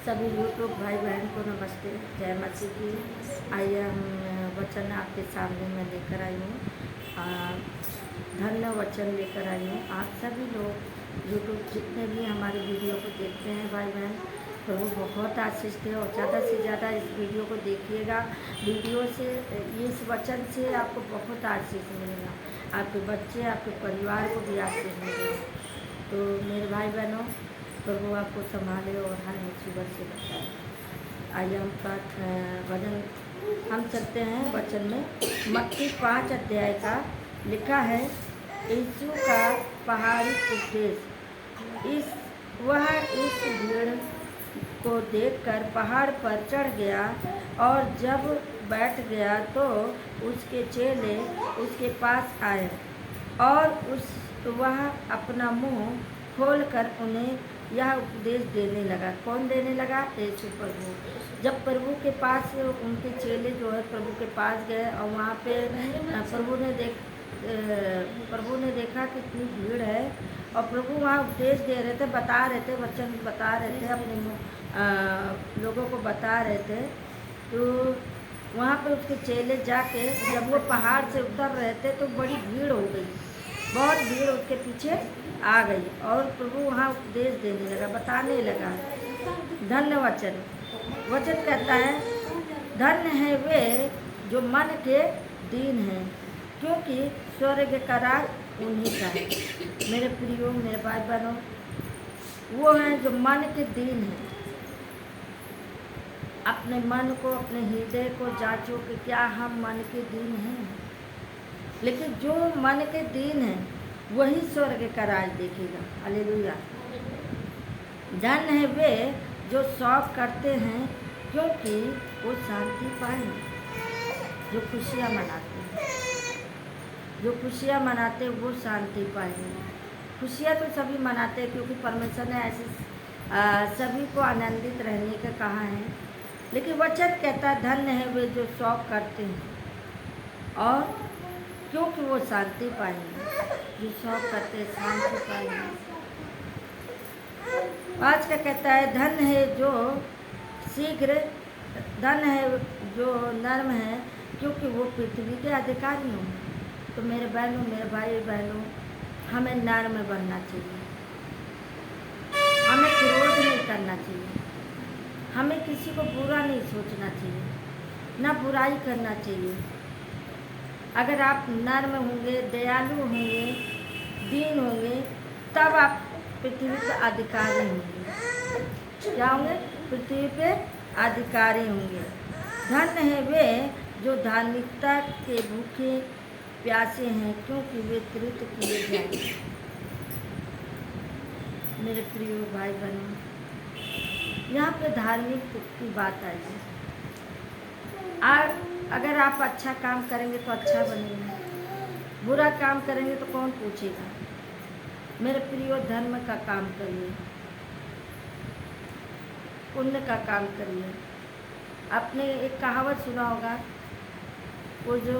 सभी यूट्यूब भाई बहन को नमस्ते, जय मसीह की। आइए हम वचन आपके सामने मैं लेकर आई हूँ, धन्य वचन लेकर आई हूँ। आप सभी लोग यूट्यूब जितने भी हमारे वीडियो को देखते हैं भाई बहन, तो वो बहुत आशीष दे और ज़्यादा से ज़्यादा इस वीडियो को देखिएगा। वीडियो से, इस वचन से आपको बहुत आशीष मिलेगा, आपके बच्चे, आपके परिवार को भी आशीष मिलेगा। तो मेरे भाई बहनों, प्रभु आपको संभाले और हर मुसीबत से बचाए। आइए हम वचन हम चलते हैं वचन में। मत्ती 5 अध्याय का लिखा है, यीशु का पहाड़ी उपदेश। वह इस भीड़ को देखकर पहाड़ पर चढ़ गया और जब बैठ गया तो उसके चेले उसके पास आए और वह अपना मुंह खोलकर उन्हें यह उपदेश देने लगा। कौन देने लगा? यीशु प्रभु। जब प्रभु के पास उनके चेले जो है प्रभु के पास गए और वहाँ पे प्रभु ने देखा कि इतनी भीड़ है और प्रभु वहाँ उपदेश दे रहे थे, बता रहे थे, वचन बता रहे थे, अपने लोगों को बता रहे थे। तो वहाँ पे उसके चेले जाके जब वो पहाड़ से उतर रहे थे तो बड़ी भीड़ हो गई, बहुत भीड़ उसके पीछे आ गई और प्रभु वहाँ उपदेश देने लगा, बताने लगा। धन्य वचन कहता है, धन्य है वे जो मन के दीन हैं, क्योंकि स्वर्ग का राज उन्हीं का है। मेरे प्रियो, मेरे भाई बहनों, वो हैं जो मन के दीन हैं। अपने मन को, अपने हृदय को जांचो कि क्या हम मन के दीन हैं। लेकिन जो मन के दीन है वही स्वर्ग का राज देखेगा। हालेलुया। धन्य है वे जो शौक करते हैं, क्योंकि वो शांति पाएंगे। जो खुशियाँ मनाते हैं वो शांति पाएंगे। खुशियाँ तो सभी मनाते हैं क्योंकि परमेश्वर ने ऐसे सभी को आनंदित रहने का कहा है। लेकिन वचन कहता है, धन्य है वे जो शौक करते हैं और क्योंकि वो शांति पाएंगे। जो शौक करते हैं शांति पाएंगे। आज का कहता है, धन्य है जो शीघ्र, धन्य है जो नर्म है, क्योंकि वो पृथ्वी के अधिकारी होंगे। तो मेरे बहनों, मेरे भाई बहनों, हमें नर्म बनना चाहिए, हमें क्रोध नहीं करना चाहिए, हमें किसी को बुरा नहीं सोचना चाहिए, ना बुराई करना चाहिए। अगर आप नर्म होंगे, दयालु होंगे, दीन होंगे, तब आप पृथ्वी पे अधिकारी होंगे। क्या होंगे? पृथ्वी पे अधिकारी होंगे। धन्य है वे जो धार्मिकता के भूखे प्यासे हैं, क्योंकि वे तृप्त किए जाएंगे। मेरे प्रिय भाई बहनों, यहाँ पे धार्मिक की बात आई है। अगर आप अच्छा काम करेंगे तो अच्छा बनेंगे, बुरा काम करेंगे तो कौन पूछेगा। मेरे प्रियो, धर्म का काम करिए, पुण्य का काम करिए। आपने एक कहावत सुना होगा, वो जो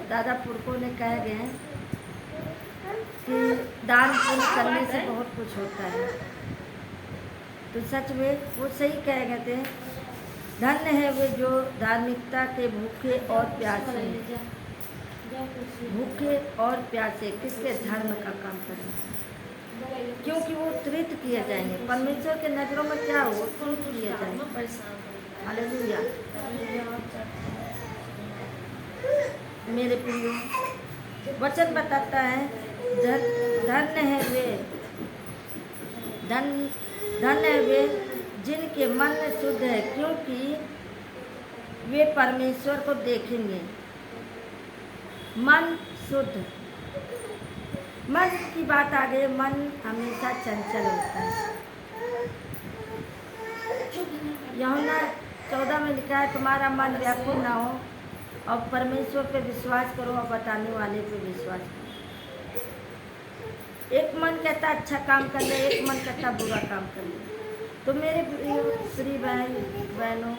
दादा पुरखों ने कहे गए कि दान पुण्य करने से बहुत कुछ होता है। तो सच में वो सही कह गए थे। धन्य है वे जो धार्मिकता के भूखे और प्यासे हैं। भूखे और प्यासे किसके? धर्म का काम करें, क्योंकि वो तृप्त किए जाएंगे। परमेश्वर के नजरों में क्या हो? तृप्त किए जाएंगे। हालेलुया। मेरे प्रियो, वचन बताता है, धन्य है वे जिनके मन शुद्ध है, क्योंकि वे परमेश्वर को देखेंगे। मन शुद्ध, मन की बात आ गई। मन हमेशा चंचल होता है। यूहन्ना 14 में लिखा है, तुम्हारा मन व्याकुल ना हो और परमेश्वर पे विश्वास करो और बताने वाले पे विश्वास करो। एक मन कहता अच्छा काम कर ले, एक मन कहता बुरा काम कर ले। तो मेरे प्रिय बहनों,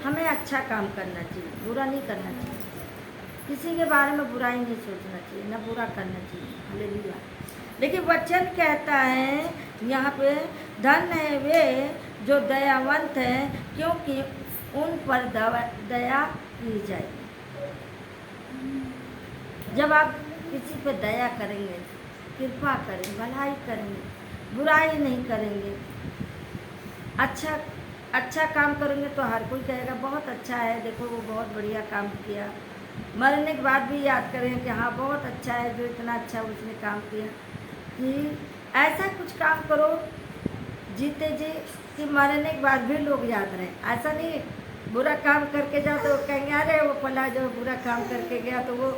हमें अच्छा काम करना चाहिए, बुरा नहीं करना चाहिए। किसी के बारे में बुराई नहीं सोचना चाहिए, ना बुरा करना चाहिए। हालेलुया। लेकिन वचन कहता है यहाँ पे धन्य है वे जो दयावंत हैं, क्योंकि उन पर दया की जाएगी। जब आप किसी पे दया करेंगे, कृपा करेंगे, भलाई करेंगे, बुराई नहीं करेंगे, अच्छा काम करेंगे तो हर कोई कहेगा बहुत अच्छा है, देखो वो बहुत बढ़िया काम किया। मरने के बाद भी याद करेंगे कि हाँ बहुत अच्छा है, जो इतना अच्छा उसने काम किया। कि ऐसा कुछ काम करो जीते जी कि मरने के बाद भी लोग याद रहें। ऐसा नहीं बुरा काम करके जाओ तो कहेंगे अरे वो फला जो बुरा काम करके गया तो वो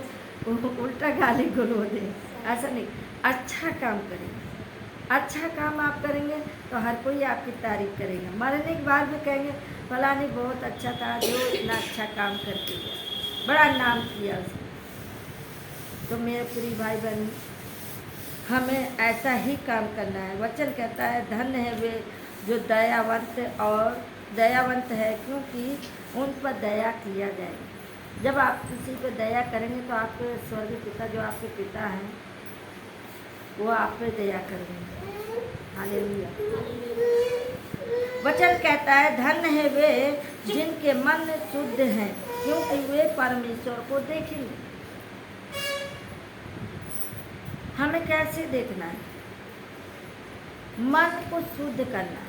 उल्टा गाली गलौज दे। ऐसा नहीं, अच्छा काम करेंगे, अच्छा काम आप करेंगे तो हर कोई आपकी तारीफ करेगा। मरने के बाद भी कहेंगे फला नहीं बहुत अच्छा था, जो इतना अच्छा काम करके गया, बड़ा नाम किया उसने। तो मेरे प्रिय भाई बहन, हमें ऐसा ही काम करना है। वचन कहता है धन्य है वे जो दयावंत है, क्योंकि उन पर दया किया जाएगा। जब आप किसी पर दया करेंगे तो आपके स्वर्गीय पिता, जो आपके पिता हैं, वो आप पे दया करेंगे। हालेलुया। वचन कहता है धन्य है वे जिनके मन शुद्ध हैं, क्योंकि वे परमेश्वर को देखेंगे। हमें कैसे देखना है? मन को शुद्ध करना है।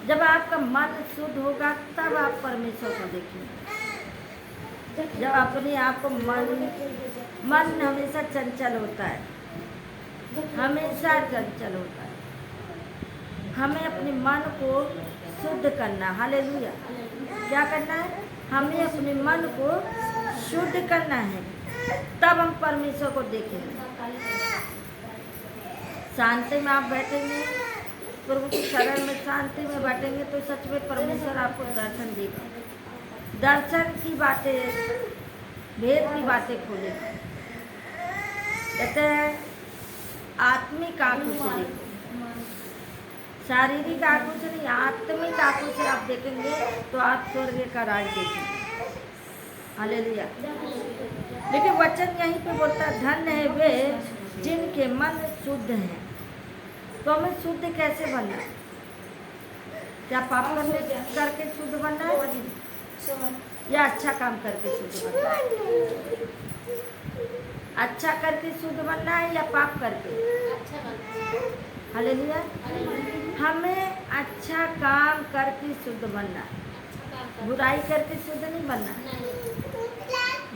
जब आपका मन शुद्ध होगा तब आप परमेश्वर को देखेंगे। जब अपने आप को मन हमेशा चंचल होता है, हमेशा चंचल होता है। हमें अपने मन को शुद्ध करना। हालेलुया। क्या करना है? हमें अपने मन को शुद्ध करना है, तब हम परमेश्वर को देखेंगे। शांति में आप बैठेंगे, प्रभु की शरण में शांति में बैठेंगे तो सच में परमेश्वर आपको दर्शन देगा। दर्शन की बातें, भेद की बातें खोलेगा। कहते हैं आत्मिक आंखों से देखो, शारीरिक आंखों से नहीं, आत्मिक आंखों से आप देखेंगे तो आप स्वर्ग का राज देखेंगे। हालेलुया। लेकिन वचन यहीं पे बोलता है धन्य है वे जिनके मन शुद्ध हैं। तो हमें शुद्ध कैसे बनना है? क्या पाप करके शुद्ध बनना है या अच्छा काम करके शुद्ध बनना है? अच्छा करके शुद्ध बनना है या पाप करके? हालेलुया। हमें अच्छा काम करके शुद्ध बनना है, बुराई करके शुद्ध नहीं बनना है।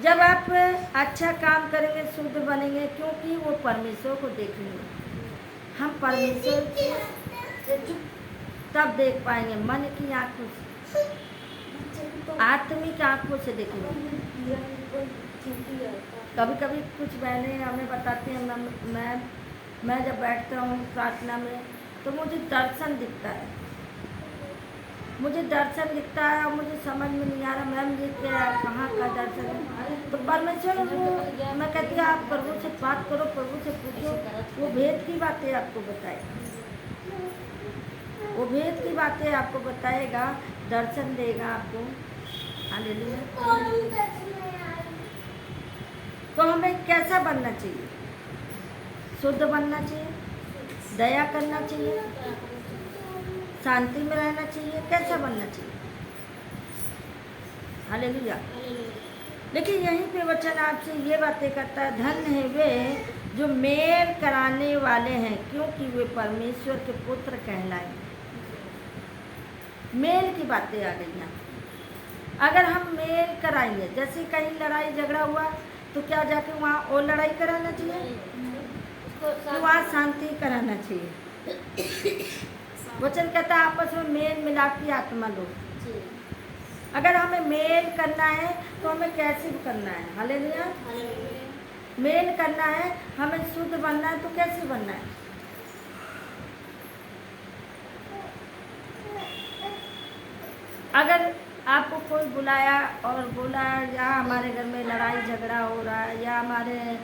जब आप अच्छा काम करेंगे शुद्ध बनेंगे, क्योंकि वो परमेश्वर को देखेंगे। हम परमेश्वर को तब देख पाएंगे मन की आंखों से, आत्मिक आंखों से देखेंगे। कभी कभी कुछ बहनें हमें बताती हैं, मैं जब बैठता हूँ प्रार्थना में तो मुझे दर्शन दिखता है, और मुझे समझ में नहीं आ रहा मैम ये क्या है, कहाँ का दर्शन है। तो परमेश्वर मैं कहती हूँ आप प्रभु से बात करो, प्रभु से पूछो, वो भेद की बातें आपको बताएगा, वो भेद की बातें आपको बताएगा, दर्शन देगा आपको। हालेलुया। तो हमें कैसा बनना चाहिए? शुद्ध बनना चाहिए, दया करना चाहिए, शांति में रहना चाहिए। कैसा बनना चाहिए? हालेलुया। लेकिन यहीं पे वचन आपसे ये बातें करता है धन्य है वे जो मेल कराने वाले हैं, क्योंकि वे परमेश्वर के पुत्र कहलाएंगे। मेल की बातें आ गई हैं। अगर हम मेल कराएंगे, जैसे कहीं लड़ाई झगड़ा हुआ तो क्या जाके वहाँ और लड़ाई कराना चाहिए? तो वहाँ शांति कराना चाहिए। वचन कहता है आपस में मेल मिलाप की आत्मा लो। अगर हमें मेल करना है तो हमें कैसे करना है? हालेलुया। मेल करना है, हमें शुद्ध बनना है, तो कैसे बनना है? अगर आपको कोई बुलाया और बोला या हमारे घर में लड़ाई झगड़ा हो रहा है या हमारे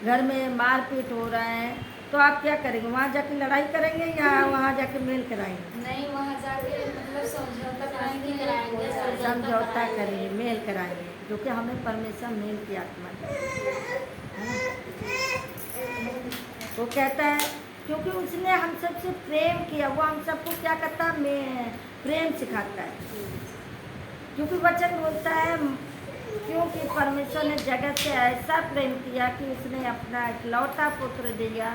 घर में मारपीट हो रहा है, तो आप क्या करेंगे? वहाँ जाके लड़ाई करेंगे या वहाँ जाके मेल कराएंगे? नहीं, वहाँ जाके मतलब समझौता कराएंगे, समझौता करेंगे, मेल कराएंगे, क्योंकि हमें परमेश्वर मेल की आत्मा है। वो कहता है क्योंकि उसने हम सबसे प्रेम किया, वो हम सबको क्या करता है, मैं प्रेम सिखाता है। क्योंकि वचन बोलता है क्योंकि परमेश्वर ने जगत से ऐसा प्रेम किया कि उसने अपना इकलौता पुत्र दिया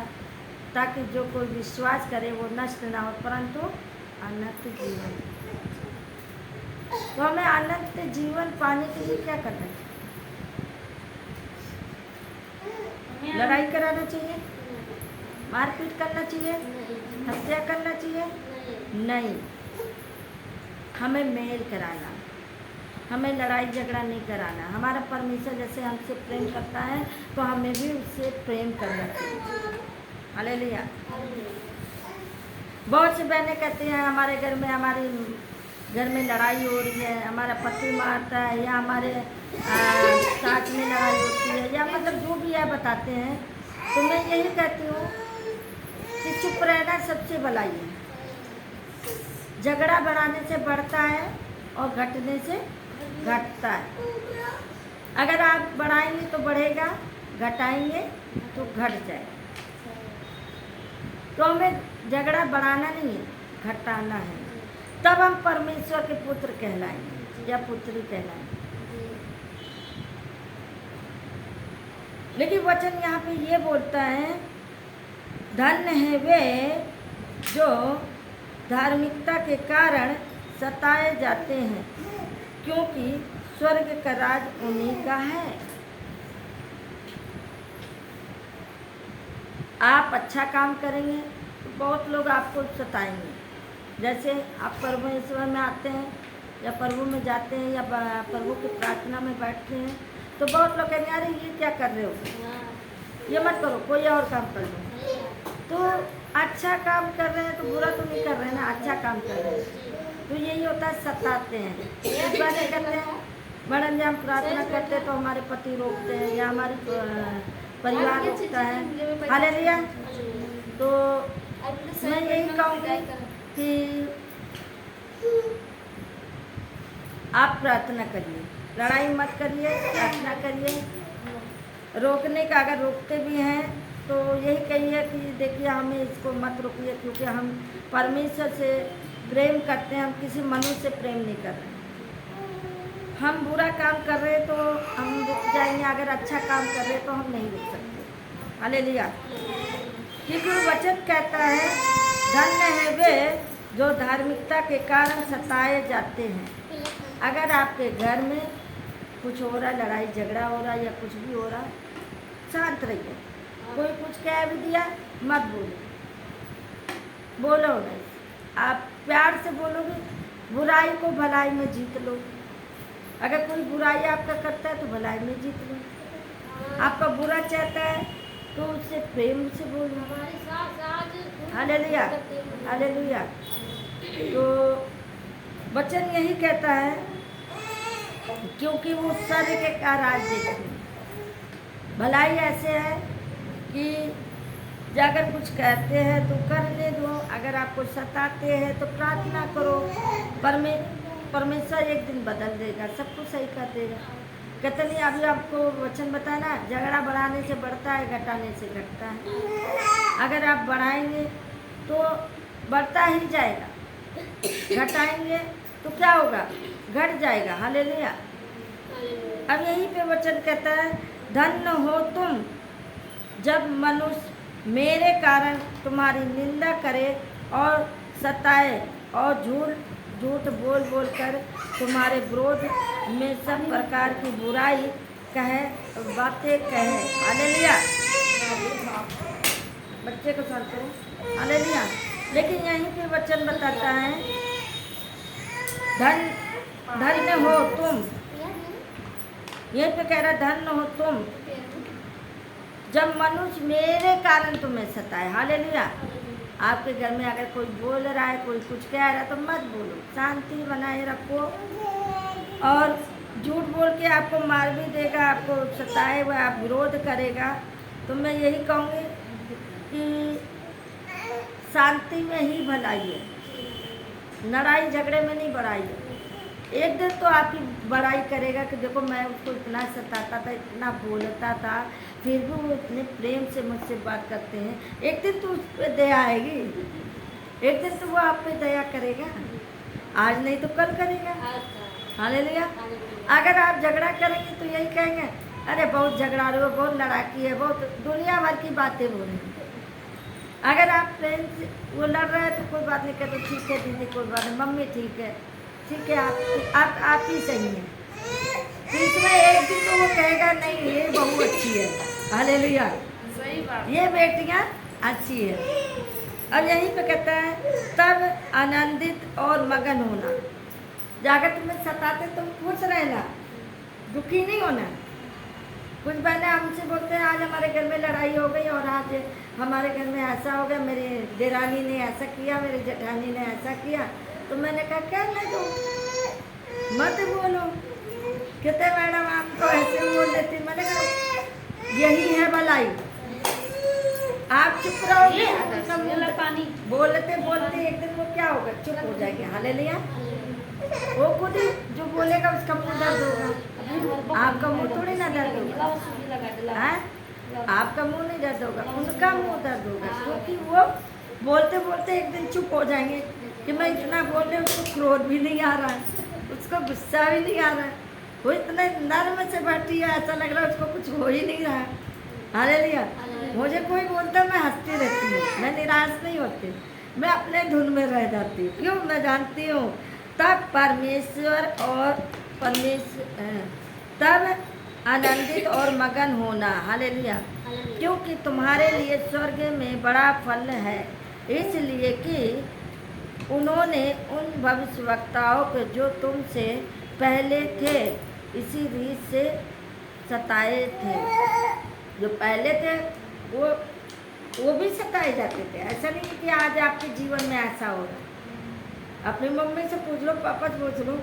ताकि जो कोई विश्वास करे वो नष्ट ना हो परंतु अनंत जीवन। तो हमें अनंत जीवन पाने के लिए क्या करना चाहिए? लड़ाई कराना चाहिए, मारपीट करना चाहिए, हत्या करना चाहिए? नहीं, हमें मेल कराना, हमें लड़ाई झगड़ा नहीं कराना। हमारा परमेश्वर जैसे हमसे प्रेम करता है तो हमें भी उससे प्रेम करना चाहिए। हालेलुया। बहुत से बहनें कहती हैं हमारे घर में लड़ाई हो रही है, हमारा पति मारता है या हमारे साथ में लड़ाई होती है या मतलब जो भी है बताते हैं। तो मैं यही कहती हूँ कि चुप रहना सबसे भलाई है। झगड़ा बढ़ाने से बढ़ता है और घटने से घटता है। अगर आप बढ़ाएंगे तो बढ़ेगा, घटाएंगे तो घट जाएगा। तो हमें झगड़ा बढ़ाना नहीं है, घटाना है, तब हम परमेश्वर के पुत्र कहलाएंगे या पुत्री कहलाएंगे। लेकिन वचन यहाँ पे ये बोलता है धन्य है वे जो धार्मिकता के कारण सताए जाते हैं क्योंकि स्वर्ग का राज उन्हीं का है। आप अच्छा काम करेंगे तो बहुत लोग आपको सताएंगे। जैसे आप परमेश्वर में आते हैं या प्रभु में जाते हैं या प्रभु की प्रार्थना में बैठते हैं तो बहुत लोग कहेंगे अरे ये क्या कर रहे हो, ये मत करो, कोई और काम कर लो। तो अच्छा काम कर रहे हैं तो बुरा तो नहीं कर रहे हैं ना, अच्छा काम कर रहे हैं। तो यही होता है, सताते हैं, बातें करते हैं। मैडम जी हम प्रार्थना करते हैं तो हमारे पति रोकते हैं या हमारे परिवार रोकता है। हालेलुया। तो मैं यही कहूँगी कि आप प्रार्थना करिए, लड़ाई मत करिए, प्रार्थना करिए। रोकने का अगर रोकते भी हैं तो यही कहिए कि देखिए हमें इसको मत रोकिए क्योंकि हम परमेश्वर से प्रेम करते हैं, हम किसी मनुष्य से प्रेम नहीं कर रहे हैं। हम बुरा काम कर रहे हैं तो हम रुक जाएंगे, अगर अच्छा काम कर रहे हैं तो हम नहीं रुक सकते। हालेलुया। क्योंकि वचन कहता है धन्य है वे जो धार्मिकता के कारण सताए जाते हैं। अगर आपके घर में कुछ हो रहा, लड़ाई झगड़ा हो रहा या कुछ भी हो रहा, शांत रहिए। कोई कुछ कह भी दिया मत बोलो नहीं। आप प्यार से बोलोगे, बुराई को भलाई में जीत लो। अगर कोई बुराई आपका करता है तो भलाई में जीत लो। आपका बुरा चाहता है तो उससे प्रेम से बोलो। Hallelujah, hallelujah. तो वचन यही कहता है क्योंकि वो स्वर्ग का राज देखते हैं। भलाई ऐसे है कि अगर कुछ कहते हैं तो करने दो, अगर आपको सताते हैं तो प्रार्थना करो। परमेश्वर एक दिन बदल देगा, सब कुछ सही कर देगा। कहते नहीं अभी आपको वचन बताया ना, झगड़ा बढ़ाने से बढ़ता है, घटाने से घटता है। अगर आप बढ़ाएंगे तो बढ़ता ही जाएगा, घटाएंगे तो क्या होगा, घट जाएगा। हालेलुया। अब यहीं पे वचन कहता है धन्य हो तुम जब मनुष्य मेरे कारण तुम्हारी निंदा करे और सताए और झूठ बोल कर तुम्हारे विरोध में सब प्रकार की बुराई बातें कहे। हालेलुया। बच्चे को शांत करो। हालेलुया। लेकिन यहीं पे वचन बताता है धन्य हो तुम, यहीं पे कह रहा धन्य हो तुम जब मनुष्य मेरे कारण तुम्हें सताए। हालेलुया। आपके घर में अगर कोई बोल रहा है, कोई कुछ कह रहा है तो मत बोलो, शांति बनाए रखो। और झूठ बोल के आपको मार भी देगा, आपको सताए हुआ आप विरोध करेगा, तो मैं यही कहूँगी कि शांति में ही भलाई है, लड़ाई झगड़े में नहीं बढ़ाई है। एक दिन तो आपकी बड़ाई करेगा कि देखो मैं उसको इतना सताता था, इतना बोलता था, फिर भी वो इतने प्रेम से मुझसे बात करते हैं। एक दिन तो उस पर दया आएगी, एक दिन तो वो आप पे दया करेगा, आज नहीं तो कल करेगा। हालेलुया। अगर आप झगड़ा करेंगे तो यही कहेंगे, अरे बहुत झगड़ा रहे हो, बहुत लड़ाकी है, बहुत दुनिया भर की बातें बोलेंगे। अगर आप प्रेम से वो लड़ रहे हैं तो कोई बात नहीं कहते, ठीक है दीदी कोई बात नहीं, मम्मी ठीक है, ठीक है आप ही सही हैं। फिर इसमें एक दिन तो वो कहेगा नहीं ये बहू अच्छी है, हालेलुया, सही बात। ये बेटियां अच्छी है। अब यहीं पे कहता है तब आनंदित और मगन होना। जाकर तुम्हें सताते तुम खुश रहना, दुखी नहीं होना। कुछ बहनें हमसे बोलते हैं आज हमारे घर में लड़ाई हो गई और आज हमारे घर में ऐसा हो गया, मेरी देरानी ने ऐसा किया, मेरी जेठानी ने ऐसा किया। तो मैंने कहा क्या नहीं दो, मत बोलो। कहते मैडम आप तो ऐसे बोल देती। मैंने कहा यही है भलाई, आप चुप रहोगे, पानी बोलते बोलते एक दिन वो क्या होगा, चुप हो जाएंगे। हालेलुया। वो खुद ही जो बोलेगा उसका मुंह दर्द होगा, आपका मुंह थोड़ी ना दर्द होगा, हैं? आपका मुंह नहीं दर्द होगा, उनका मुंह दर्द होगा, क्योंकि वो बोलते बोलते एक दिन चुप हो जाएंगे कि मैं इतना बोल रही हूँ, उसको क्रोध भी नहीं आ रहा है, उसको गुस्सा भी नहीं आ रहा है, वो इतने नर्म से बैठी है, ऐसा लग रहा है उसको कुछ हो ही नहीं रहा है। हालेलुया। मुझे कोई बोलता मैं हंसती रहती हूँ, मैं निराश नहीं होती, मैं अपने धुन में रह जाती हूँ। क्यों? मैं जानती हूँ तब परमेश्वर और तब आनंदित और मगन होना। हालेलुया। क्योंकि तुम्हारे लिए स्वर्ग में बड़ा फल है, इसलिए कि उन्होंने उन भविष्यवक्ताओं को जो तुमसे पहले थे इसी रीत से सताए थे। जो पहले थे वो भी सताए जाते थे। ऐसा नहीं कि आज आपके जीवन में ऐसा होगा। अपनी मम्मी से पूछ लो, पापा से पूछ लो।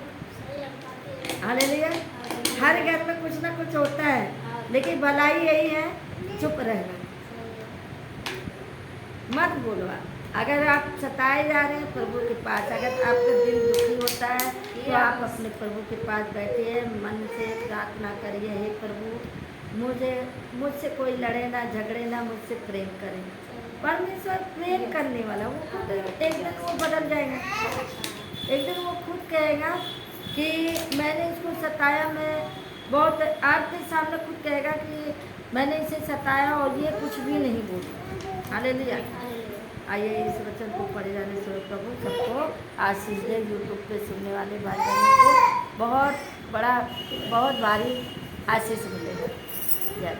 हालेलुया। हर घर में कुछ ना कुछ होता है, लेकिन भलाई यही है चुप रहना, मत बोलो। अगर आप सताए जा रहे हैं प्रभु के पास, अगर आपका दिल दुखी होता है तो आप अपने प्रभु के पास बैठिए, मन से प्रार्थना करिए, हे प्रभु मुझसे कोई लड़े ना झगड़े ना, मुझसे प्रेम करे। परमेश्वर प्रेम करने वाला, वो खुद एक दिन वो बदल जाएगा, एक दिन वो खुद कहेगा कि मैंने इसको सताया, मैं बहुत आपके सामने खुद कहेगा कि मैंने इसे सताया और ये कुछ भी नहीं बोला। हालेलुया। आइए इस वचन को पढ़े जाने से प्रभु सबको आशीष दे। यूट्यूब पे सुनने वाले भाई बहनों को बहुत भारी आशीष मिलेगा। जय